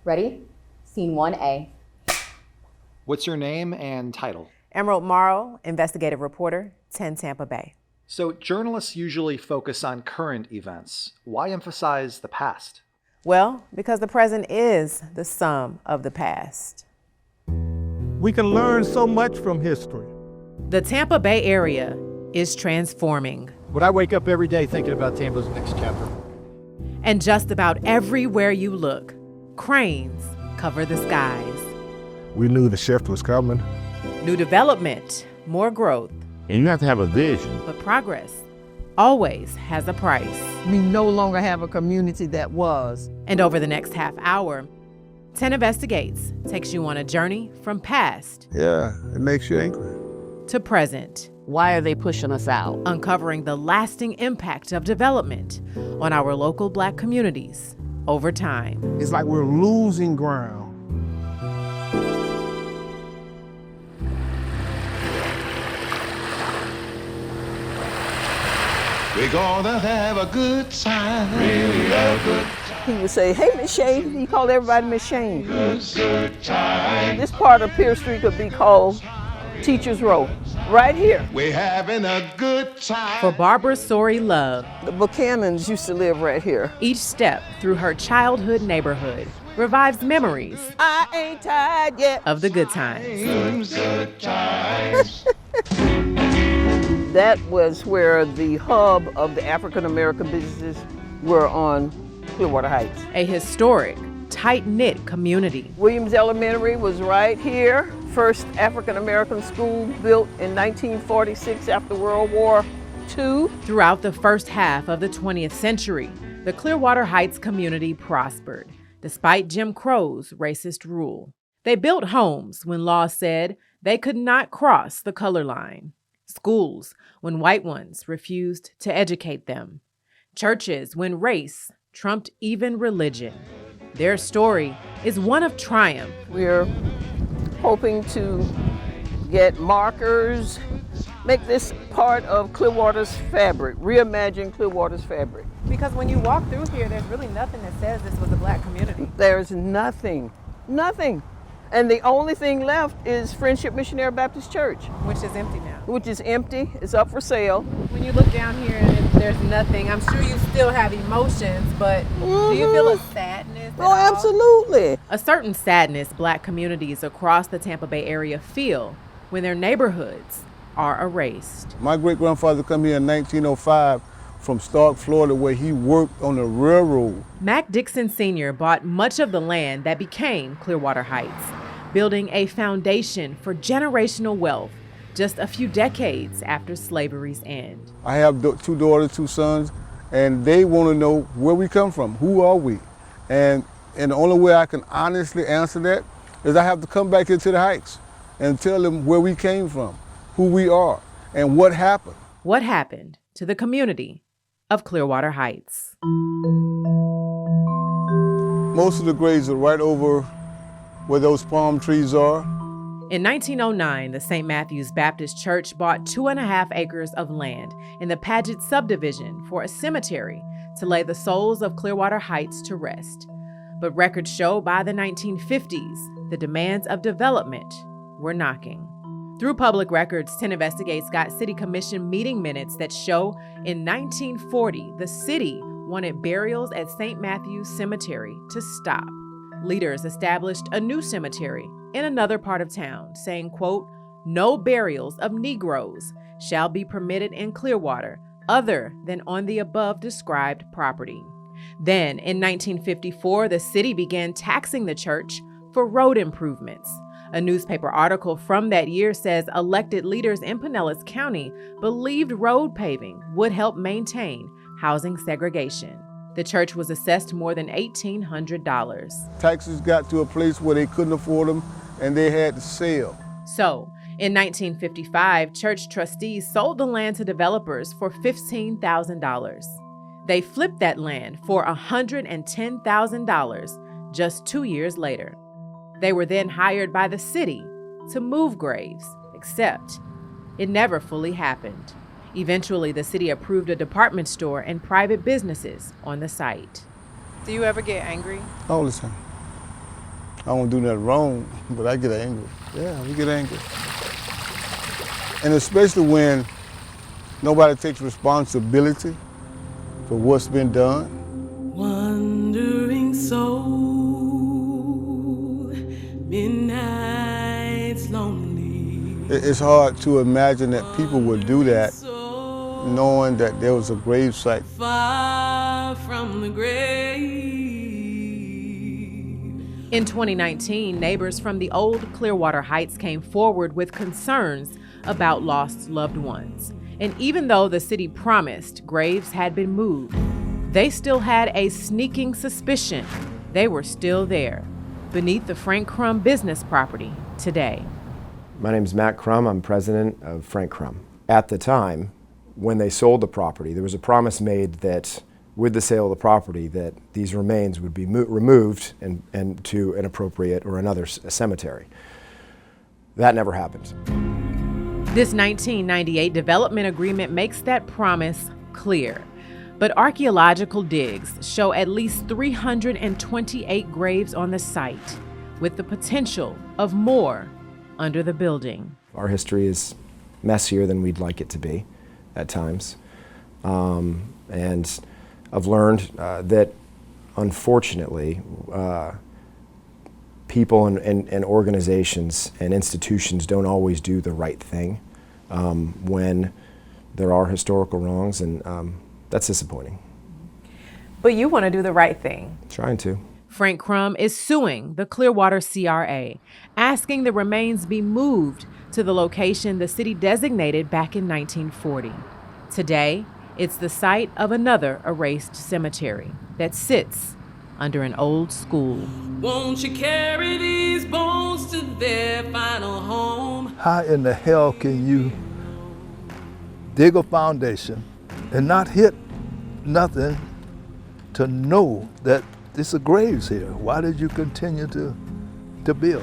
Ready? Scene 1A. What's your name and title? Emerald Morrow, investigative reporter, 10 Tampa Bay. So journalists usually focus on current events. Why emphasize the past? Well, because the present is the sum of the past. We can learn so much from history. The Tampa Bay area is transforming. But I wake up every day thinking about Tampa's next chapter. And just about everywhere you look, cranes cover the skies. We knew the shift was coming. New development, more growth. And you have to have a vision. But progress always has a price. We no longer have a community that was. And over the next half hour, 10 Investigates takes you on a journey from past. Yeah, it makes you angry. To present. Why are they pushing us out? Uncovering the lasting impact of development on our local Black communities over time. It's like we're losing ground. We're gonna have a good time, really a good time. He would say, hey, Miss Shane. He called everybody Miss Shane. Good time. This part of Pierce Street could be called Teachers Row, right here. We're having a good time. For Barbara Sori Love, The Buchanans used to live right here. each step through her childhood neighborhood revives memories I ain't tired yet. of the good times. Good times. That was where the hub of the African American businesses were on Clearwater Heights. A historic, tight-knit community. Williams Elementary was right here. First African American school built in 1946 after World War II. Throughout the first half of the 20th century, the Clearwater Heights community prospered, despite Jim Crow's racist rule. They built homes when law said they could not cross the color line. Schools when white ones refused to educate them. Churches when race trumped even religion. Their story is one of triumph. We're hoping to get markers, make this part of Clearwater's fabric, reimagine Clearwater's fabric. Because when you walk through here, there's really nothing that says this was a Black community. There's nothing. And the only thing left is Friendship Missionary Baptist Church, Which is empty now. which is empty. It's up for sale. When you look down here and there's nothing, I'm sure you still have emotions, but do you feel a sadness at Oh, all? absolutely. A certain sadness Black communities across the Tampa Bay area feel when their neighborhoods are erased. My great-grandfather come here in 1905 from Stark, Florida, where he worked on the railroad. Mac Dixon Sr. bought much of the land that became Clearwater Heights, building a foundation for generational wealth just a few decades after slavery's end. I have two daughters, 2 sons, and they want to know where we come from, who are we? And the only way I can honestly answer that is I have to come back into the Heights and tell them where we came from, who we are, and what happened. What happened to the community of Clearwater Heights? Most of the graves are right over where those palm trees are. In 1909, the St. Matthew's Baptist Church bought 2.5 acres of land in the Paget subdivision for a cemetery to lay the souls of Clearwater Heights to rest. But records show by the 1950s, the demands of development were knocking. Through public records, 10 Investigates got City Commission meeting minutes that show in 1940, the city wanted burials at St. Matthew's Cemetery to stop. Leaders established a new cemetery in another part of town, saying, quote, "No burials of Negroes shall be permitted in Clearwater other than on the above described property." Then, in 1954, the city began taxing the church for road improvements. A newspaper article from that year says elected leaders in Pinellas County believed road paving would help maintain housing segregation. The church was assessed more than $1,800. Taxes got to a place where they couldn't afford them, and they had to sell. So, in 1955, church trustees sold the land to developers for $15,000. They flipped that land for $110,000 just 2 years later. They were then hired by the city to move graves, except it never fully happened. Eventually, the city approved a department store and private businesses on the site. Do you ever get angry? All the time. don't do nothing wrong, but I get angry. Yeah, we get angry. And especially when nobody takes responsibility for what's been done. Wandering soul, midnight's lonely. It's hard to imagine that people would do that knowing that there was a grave site. Far from the grave. In 2019, neighbors from the old Clearwater Heights came forward with concerns about lost loved ones. And even though the city promised graves had been moved, they still had a sneaking suspicion they were still there, beneath the Frank Crum business property today. My name is Matt Crum. I'm president of Frank Crum. At the time, when they sold the property, there was a promise made that with the sale of the property that these remains would be removed and to an appropriate or another cemetery. That never happened. This 1998 development agreement makes that promise clear. But archaeological digs show at least 328 graves on the site, with the potential of more under the building. Our history is messier than we'd like it to be at times. And I've learned that, unfortunately, people and organizations and institutions don't always do the right thing when there are historical wrongs, and that's disappointing. But you want to do the right thing. Trying to. Frank Crum is suing the Clearwater CRA, asking the remains be moved to the location the city designated back in 1940. Today, it's the site of another erased cemetery that sits under an old school. Won't you carry these bones to their final home? How in the hell can you dig a foundation and not hit nothing to know that this is graves here? Why did you continue to build?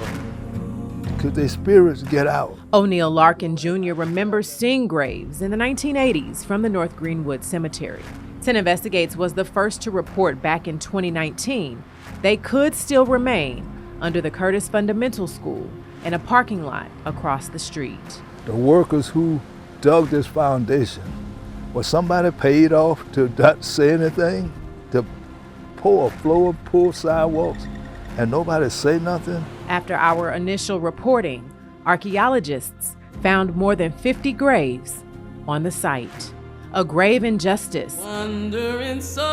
Could their spirits get out? O'Neill Larkin Jr. remembers seeing graves in the 1980s from the North Greenwood Cemetery. 10 Investigates was the first to report back in 2019 they could still remain under the Curtis Fundamental School in a parking lot across the street. The workers who dug this foundation, was somebody paid off to not say anything? To pour a floor, pull sidewalks, and nobody say nothing? After our initial reporting, archaeologists found more than 50 graves on the site. A grave injustice Wandering soul.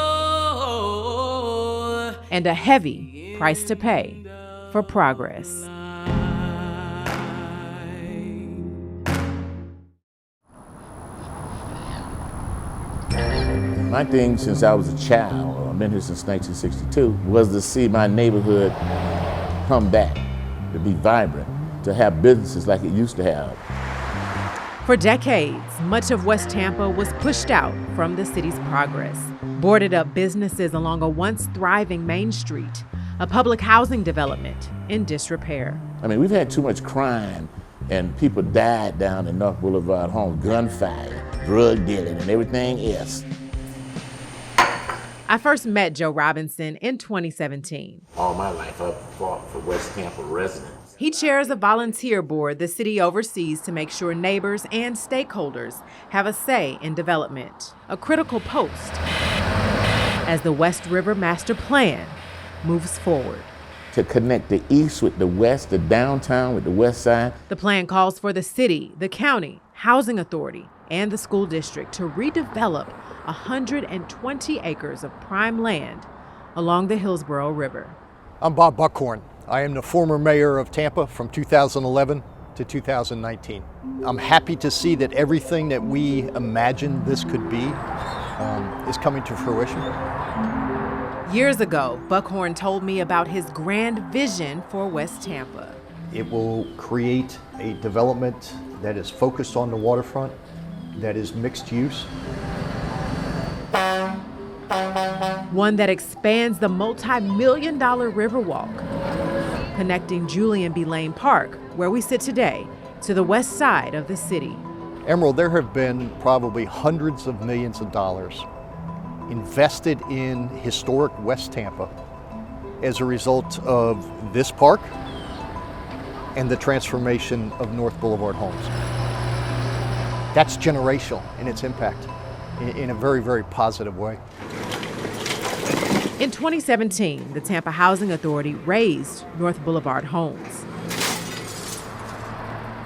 and a heavy price to pay for progress. My thing since I was a child, I've been here since 1962, was to see my neighborhood come back, to be vibrant, to have businesses like it used to have. For decades, much of West Tampa was pushed out from the city's progress. Boarded up businesses along a once thriving main street, a public housing development in disrepair. I mean, we've had too much crime, and people died down in North Boulevard homes, gunfire, drug dealing, and everything else. I first met Joe Robinson in 2017. All my life, I've fought for West Tampa residents. He chairs a volunteer board the city oversees to make sure neighbors and stakeholders have a say in development, a critical post as the West River Master Plan moves forward. To connect the east with the west, the downtown with the west side. The plan calls for the city, the county, housing authority, and the school district to redevelop 120 acres of prime land along the Hillsborough River. I'm Bob Buckhorn. I am the former mayor of Tampa from 2011 to 2019. I'm happy to see that everything that we imagined this could be is coming to fruition. Years ago, Buckhorn told me about his grand vision for West Tampa. It will create a development that is focused on the waterfront, that is mixed use. One that expands the multi-million-dollar Riverwalk, connecting Julian B. Lane Park, where we sit today, to the west side of the city. Emerald, there have been probably hundreds of millions of dollars invested in historic West Tampa as a result of this park and the transformation of North Boulevard homes. That's generational in its impact in a very, very positive way. In 2017, the Tampa Housing Authority raised North Boulevard homes.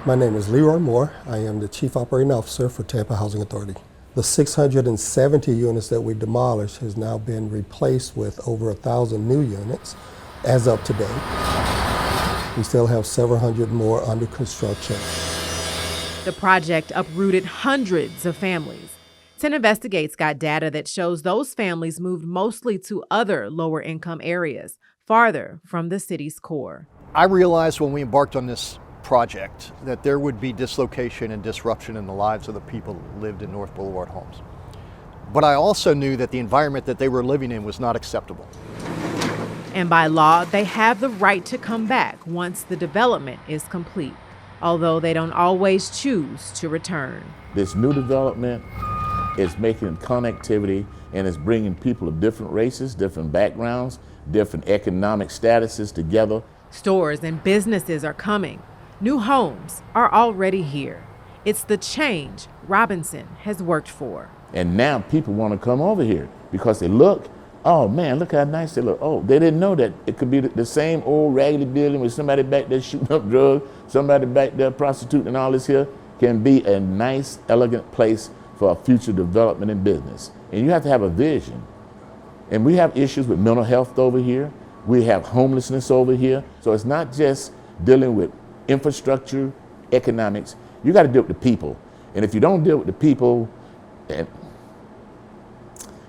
My name is Leroy Moore. I am the Chief Operating Officer for Tampa Housing Authority. The 670 units that we demolished has now been replaced with over 1,000 new units as of today. We still have several hundred more under construction. The project uprooted hundreds of families. 10 Investigates got data that shows those families moved mostly to other lower income areas, farther from the city's core. I realized when we embarked on this project that there would be dislocation and disruption in the lives of the people that lived in North Boulevard homes. But I also knew that the environment that they were living in was not acceptable. And by law, they have the right to come back once the development is complete, although they don't always choose to return. This new development is making connectivity and it's bringing people of different races, different backgrounds, different economic statuses together. Stores and businesses are coming. New homes are already here. It's the change Robinson has worked for. And now people want to come over here because they look, oh man, look how nice they look. Oh, they didn't know that it could be the same old raggedy building with somebody back there shooting up drugs, somebody back there prostituting and all this here can be a nice, elegant place for a future development in business. And you have to have a vision. And we have issues with mental health over here. We have homelessness over here. So it's not just dealing with infrastructure, economics. You got to deal with the people. And if you don't deal with the people, then,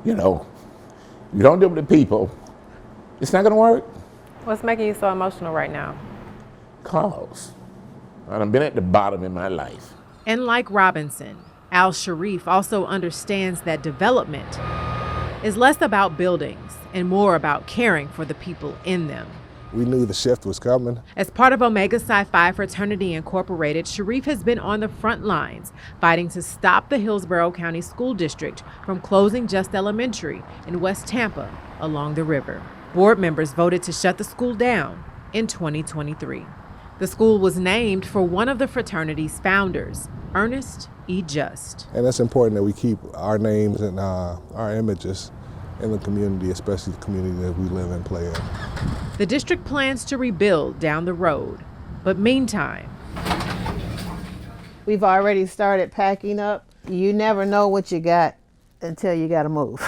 you don't deal with the people, it's not going to work. What's making you so emotional right now? Cause I've been at the bottom in my life. And like Robinson, Al Sharif also understands that development is less about buildings and more about caring for the people in them. We knew the shift was coming. As part of Omega Psi Phi Fraternity Incorporated, Sharif has been on the front lines fighting to stop the Hillsborough County School District from closing Just Elementary in West Tampa along the river. Board members voted to shut the school down in 2023. The school was named for one of the fraternity's founders, Ernest E. Just. And it's important that we keep our names and our images in the community, especially the community that we live and play in. The district plans to rebuild down the road, but meantime, We've already started packing up. You never know what you got until you got to move.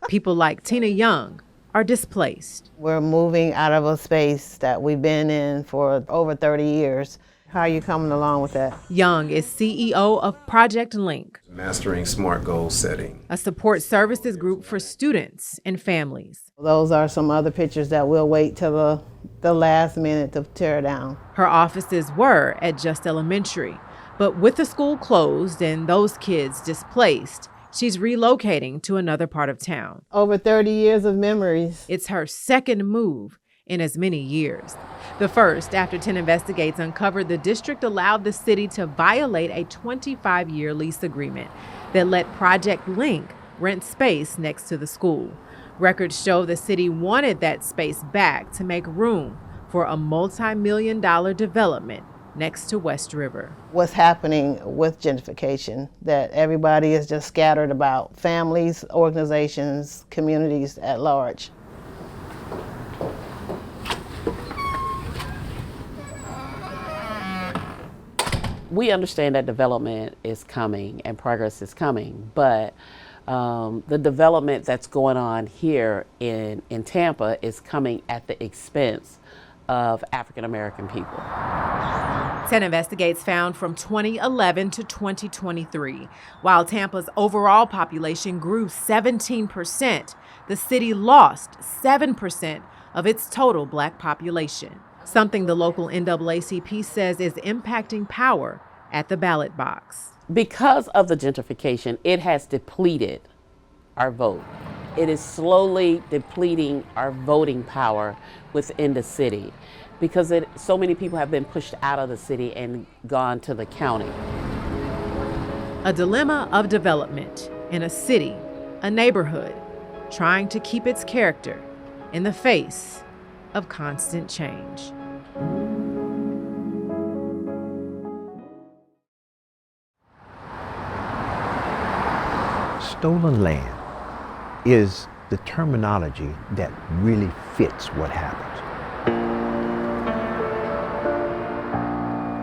people like Tina Young are displaced. We're moving out of a space that we've been in for over 30 years. How are you coming along with that? Young is CEO of Project Link, Mastering Smart Goal Setting, a support services group for students and families. Those are some other pictures that we'll wait till the last minute to tear down. Her offices were at Just Elementary, but with the school closed and those kids displaced, she's relocating to another part of town. Over 30 years of memories. It's her second move in as many years. The first after 10 Investigates uncovered the district allowed the city to violate a 25-year lease agreement that let Project Link rent space next to the school. Records show the city wanted that space back to make room for a multi-million-dollar development next to West River. What's happening with gentrification, that everybody is just scattered about, families, organizations, communities at large. We understand that development is coming and progress is coming, but the development that's going on here in Tampa is coming at the expense of African American people. 10 Investigates found from 2011 to 2023, while Tampa's overall population grew 17%, the city lost 7% of its total Black population. Something the local NAACP says is impacting power at the ballot box. Because of the gentrification, it has depleted our vote. It is slowly depleting our voting power within the city because so many people have been pushed out of the city and gone to the county. A dilemma of development in a city, a neighborhood, trying to keep its character in the face of constant change. Stolen land is the terminology that really fits what happens.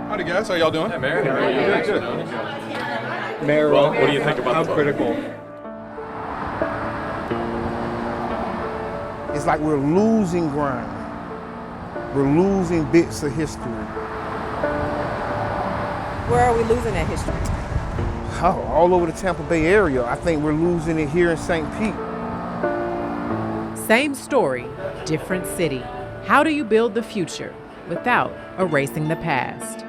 Howdy guys, how y'all doing? Hey, Mayor. How are you? Good. Mayor, well, what do you think about how the critical? It's like we're losing ground. We're losing bits of history. Where are we losing that history? Oh, all over the Tampa Bay area. I think we're losing it here in St. Pete. Same story, different city. How do you build the future without erasing the past?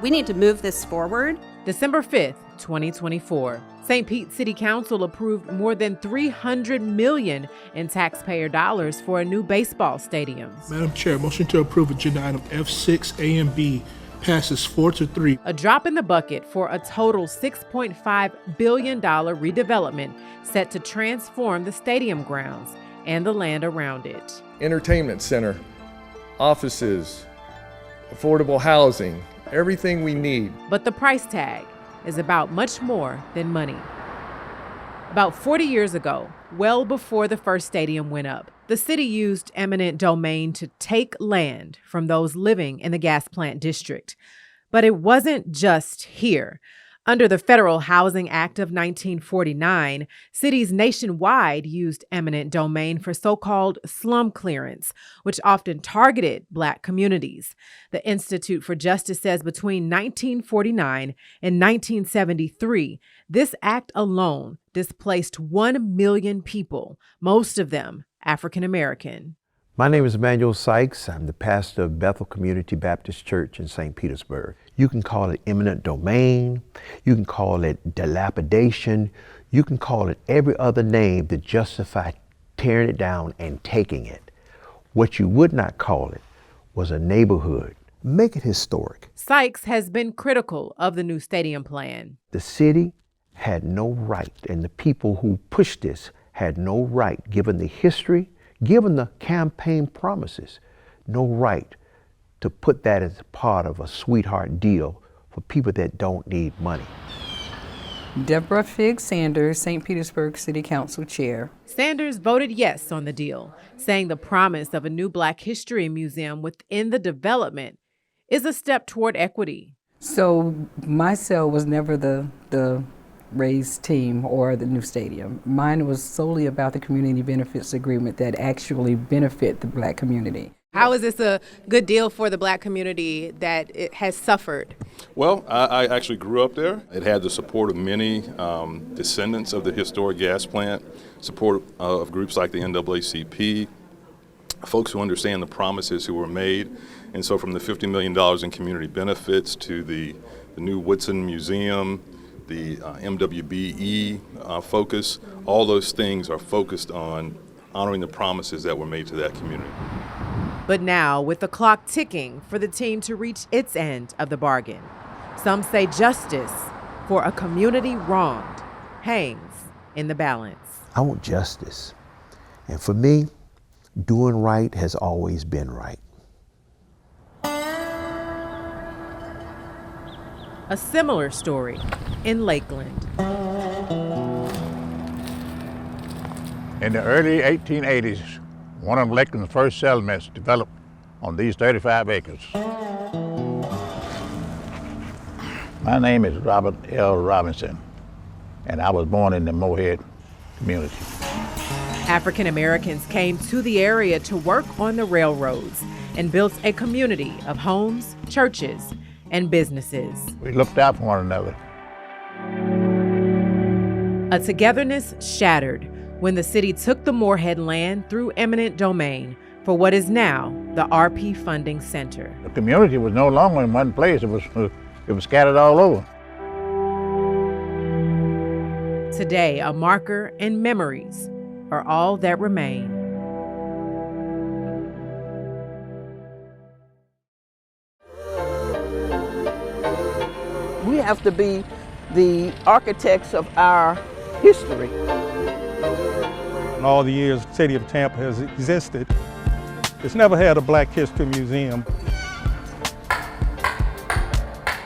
We need to move this forward. December 5th, 2024. St. Pete City Council approved more than $300 million in taxpayer dollars for a new baseball stadium. Madam Chair, motion to approve agenda item F6 A and B passes 4-3. A drop in the bucket for a total $6.5 billion redevelopment set to transform the stadium grounds and the land around it. Entertainment center, offices, affordable housing, everything we need. But the price tag is about much more than money. About 40 years ago, well before the first stadium went up, the city used eminent domain to take land from those living in the gas plant district. But it wasn't just here. Under the Federal Housing Act of 1949, cities nationwide used eminent domain for so-called slum clearance, which often targeted Black communities. The Institute for Justice says between 1949 and 1973, this act alone displaced 1 million people, most of them African American. My name is Emmanuel Sykes. I'm the pastor of Bethel Community Baptist Church in St. Petersburg. You can call it eminent domain, you can call it dilapidation, you can call it every other name to justify tearing it down and taking it. What you would not call it was a neighborhood. Make it historic. Sykes has been critical of the new stadium plan. The city had no right, and the people who pushed this had no right, given the history, given the campaign promises, no right to put that as part of a sweetheart deal for people that don't need money. Deborah Figg Sanders, St. Petersburg City Council Chair. Sanders voted yes on the deal, saying the promise of a new Black History Museum within the development is a step toward equity. So my cell was never the raised team or the new stadium. Mine was solely about the community benefits agreement that actually benefit the Black community. How is this a good deal for the Black community that it has suffered? Well, I actually grew up there. It had the support of many descendants of the historic gas plant, support of groups like the NAACP, folks who understand the promises who were made. And so from the $50 million in community benefits to the new Woodson Museum, the MWBE focus, all those things are focused on honoring the promises that were made to that community. But now, with the clock ticking for the team to reach its end of the bargain, some say justice for a community wronged hangs in the balance. I want justice. And for me, doing right has always been right. A similar story in Lakeland. In the early 1880s, one of Lakeland's first settlements developed on these 35 acres. My name is Robert L. Robinson, and I was born in the Moorhead community. African Americans came to the area to work on the railroads and built a community of homes, churches, and businesses. We looked out for one another. A togetherness shattered when the city took the Moorhead land through eminent domain for what is now the RP Funding Center. The community was no longer in one place, it was scattered all over. Today, a marker and memories are all that remain. We have to be the architects of our history. In all the years the city of Tampa has existed, It's never had a Black History Museum.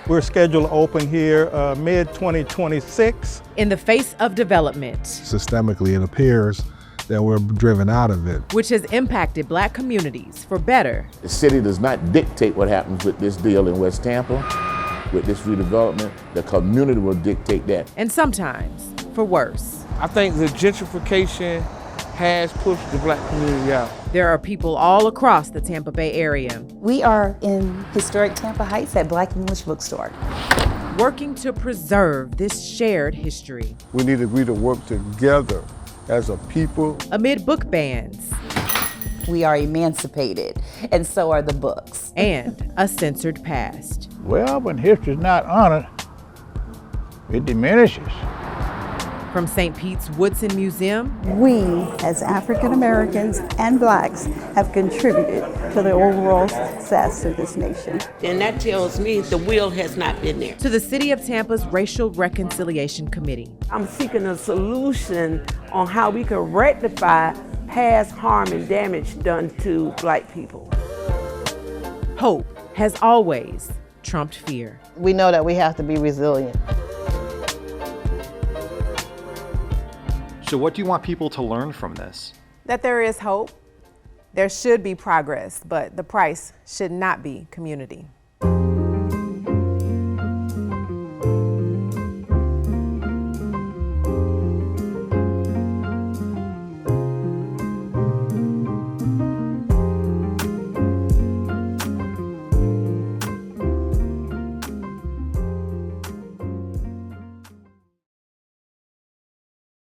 We're scheduled to open here mid-2026. In the face of development, systemically, it appears that we're driven out of it, which has impacted Black communities for better. The city does not dictate what happens with this deal in West Tampa, with this redevelopment. The community will dictate that. And sometimes for worse. I think the gentrification has pushed the Black community out. There are people all across the Tampa Bay area. We are in historic Tampa Heights at Black English Bookstore, working to preserve this shared history. We need to work together as a people. Amid book bans. We are emancipated, and so are the books. And a censored past. Well, when history's not honored, it diminishes. From St. Pete's Woodson Museum, we, as African Americans and Blacks, have contributed to the overall success of this nation. And that tells me the will has not been there. To the City of Tampa's Racial Reconciliation Committee. I'm seeking a solution on how we can rectify past harm and damage done to Black people. Hope has always trumped fear. We know that we have to be resilient. So what do you want people to learn from this? That there is hope. There should be progress, but the price should not be community.